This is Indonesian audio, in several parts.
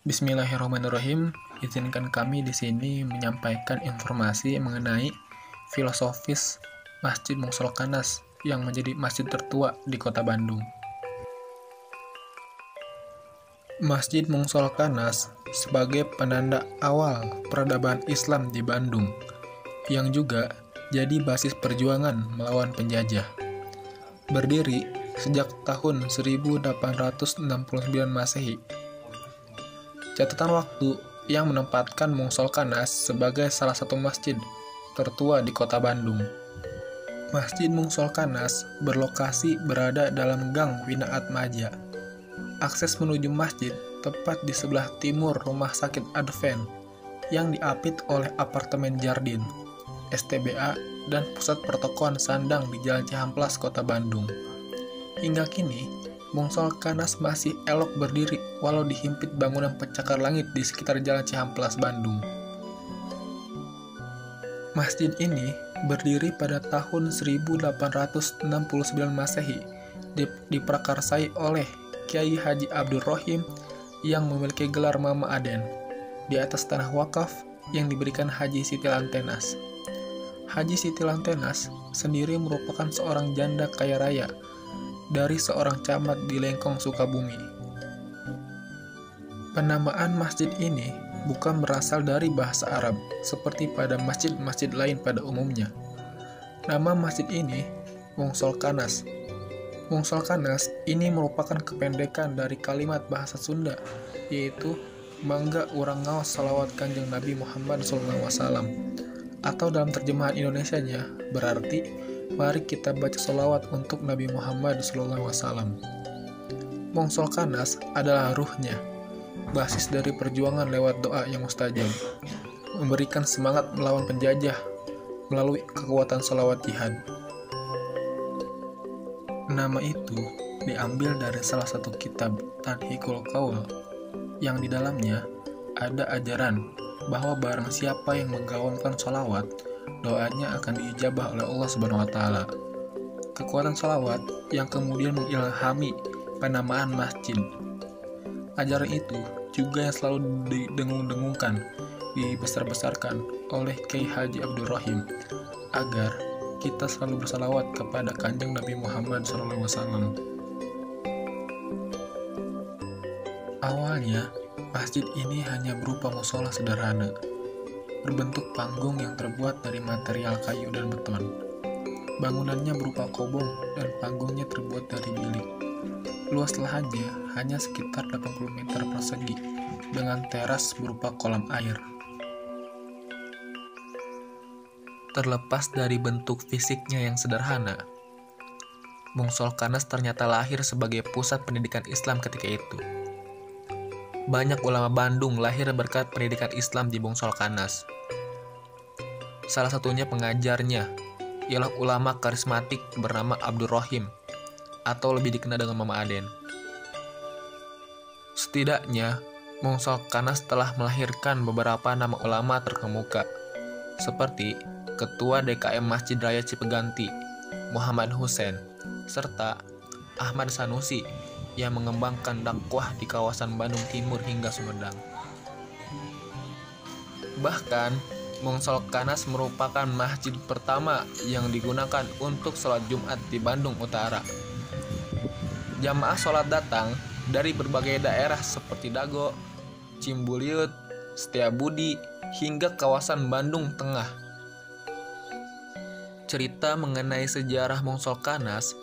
Bismillahirrahmanirrahim. Izinkan kami di sini menyampaikan informasi mengenai filosofis Masjid Mungsolkanas yang menjadi masjid tertua di Kota Bandung. Masjid Mungsolkanas sebagai penanda awal peradaban Islam di Bandung, yang juga jadi basis perjuangan melawan penjajah. Berdiri sejak tahun 1869 Masehi. Catatan waktu yang menempatkan Mungsolkanas sebagai salah satu masjid tertua di Kota Bandung. Masjid Mungsolkanas berlokasi berada dalam Gang Wina Atmaja. Akses menuju masjid tepat di sebelah timur Rumah Sakit Advent yang diapit oleh Apartemen Jardin, STBA, dan Pusat Pertokoan Sandang di Jalan Cihamplas, Kota Bandung. Hingga kini, Mungsolkanas masih elok berdiri walau dihimpit bangunan pencakar langit di sekitar Jalan Cihamplas, Bandung. Masjid ini berdiri pada tahun 1869 Masehi, diprakarsai oleh Kiai Haji Abdul Rohim yang memiliki gelar Mama Aden di atas tanah wakaf yang diberikan Haji Siti Lantenas. Haji Siti Lantenas sendiri merupakan seorang janda kaya raya dari seorang camat di Lengkong, Sukabumi. Penamaan masjid ini bukan berasal dari bahasa Arab, seperti pada masjid-masjid lain pada umumnya. Nama masjid ini Mungsolkanas. Mungsolkanas ini merupakan kependekan dari kalimat bahasa Sunda, yaitu Mangga Urang Ngaos Salawat Kanjeng Nabi Muhammad SAW. Atau dalam terjemahan Indonesianya berarti, mari kita baca sholawat untuk Nabi Muhammad SAW. Mungsolkanas adalah ruhnya, basis dari perjuangan lewat doa yang mustajab, memberikan semangat melawan penjajah melalui kekuatan sholawat jihad. Nama itu diambil dari salah satu kitab Tanhikul Qaul, yang di dalamnya ada ajaran bahwa barang siapa yang menggaungkan sholawat, doanya akan diijabah oleh Allah Subhanahu wa Ta'ala. Kekuatan salawat yang kemudian mengilhami penamaan masjid. Ajaran itu juga yang selalu didengung-dengungkan, dibesar-besarkan oleh Kiai Haji Abdul Rohim agar kita selalu bersalawat kepada Kanjeng Nabi Muhammad SAW. Awalnya, masjid ini hanya berupa musola sederhana, berbentuk panggung yang terbuat dari material kayu dan beton. Bangunannya berupa kobong dan panggungnya terbuat dari bilik. Luas lahannya hanya sekitar 80 meter persegi dengan teras berupa kolam air. Terlepas dari bentuk fisiknya yang sederhana, Mungsolkanas ternyata lahir sebagai pusat pendidikan Islam ketika itu. Banyak ulama Bandung lahir berkat pendidikan Islam di Mungsolkanas. Salah satunya pengajarnya ialah ulama karismatik bernama Abdul Rohim, atau lebih dikenal dengan Mama Aden. Setidaknya, Mungsolkanas telah melahirkan beberapa nama ulama terkemuka, seperti Ketua DKM Masjid Raya Cipeganti, Muhammad Hussein, serta Ahmad Sanusi yang mengembangkan dakwah di kawasan Bandung Timur hingga Sumedang. Bahkan, Mungsolkanas merupakan masjid pertama yang digunakan untuk sholat Jumat di Bandung Utara. Jamaah sholat datang dari berbagai daerah seperti Dago, Cimbuliut, Setiabudi, hingga kawasan Bandung Tengah. Cerita mengenai sejarah Mungsolkanas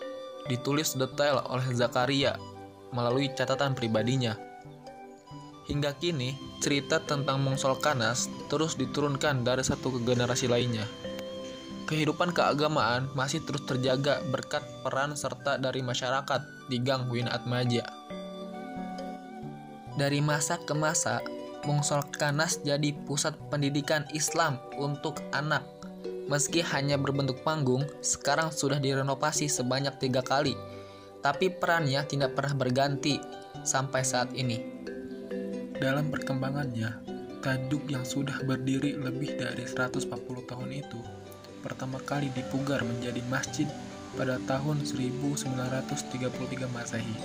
ditulis detail oleh Zakaria melalui catatan pribadinya. Hingga kini, cerita tentang Mungsolkanas terus diturunkan dari satu ke generasi lainnya. Kehidupan keagamaan masih terus terjaga berkat peran serta dari masyarakat di Gang Wina Atmaja. Dari masa ke masa, Mungsolkanas jadi pusat pendidikan Islam untuk anak. Meski hanya berbentuk panggung, sekarang sudah direnovasi sebanyak 3 kali, tapi perannya tidak pernah berganti sampai saat ini. Dalam perkembangannya, tanduk yang sudah berdiri lebih dari 140 tahun itu pertama kali dipugar menjadi masjid pada tahun 1933 Masehi.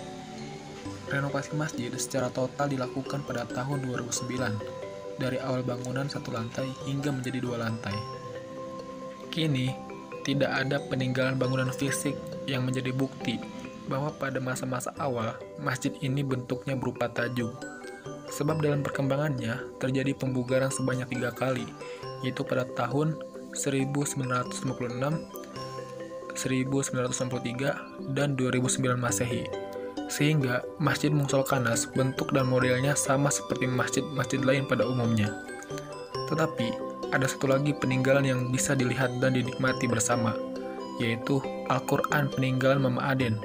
Renovasi masjid secara total dilakukan pada tahun 2009, dari awal bangunan satu lantai hingga menjadi 2 lantai. Kini, tidak ada peninggalan bangunan fisik yang menjadi bukti bahwa pada masa-masa awal, masjid ini bentuknya berupa tajung. Sebab dalam perkembangannya terjadi pembugaran sebanyak 3 kali, yaitu pada tahun 1956, 1963, dan 2009 Masehi. Sehingga Masjid Mungsolh Kanas bentuk dan modelnya sama seperti masjid-masjid lain pada umumnya. Tetapi, ada satu lagi peninggalan yang bisa dilihat dan dinikmati bersama, yaitu Al-Quran peninggalan Mama Aden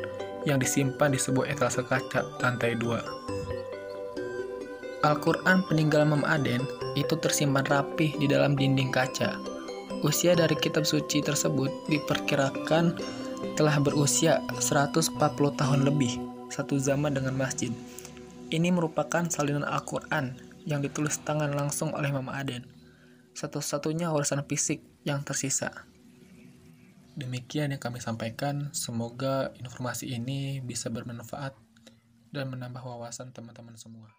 yang disimpan di sebuah etalase kaca lantai 2. Al-Quran peninggalan Mama Aden itu tersimpan rapih di dalam dinding kaca. Usia dari kitab suci tersebut diperkirakan telah berusia 140 tahun lebih, satu zaman dengan masjid. Ini merupakan salinan Al-Quran yang ditulis tangan langsung oleh Mama Aden, satu-satunya warisan fisik yang tersisa. Demikian yang kami sampaikan, semoga informasi ini bisa bermanfaat dan menambah wawasan teman-teman semua.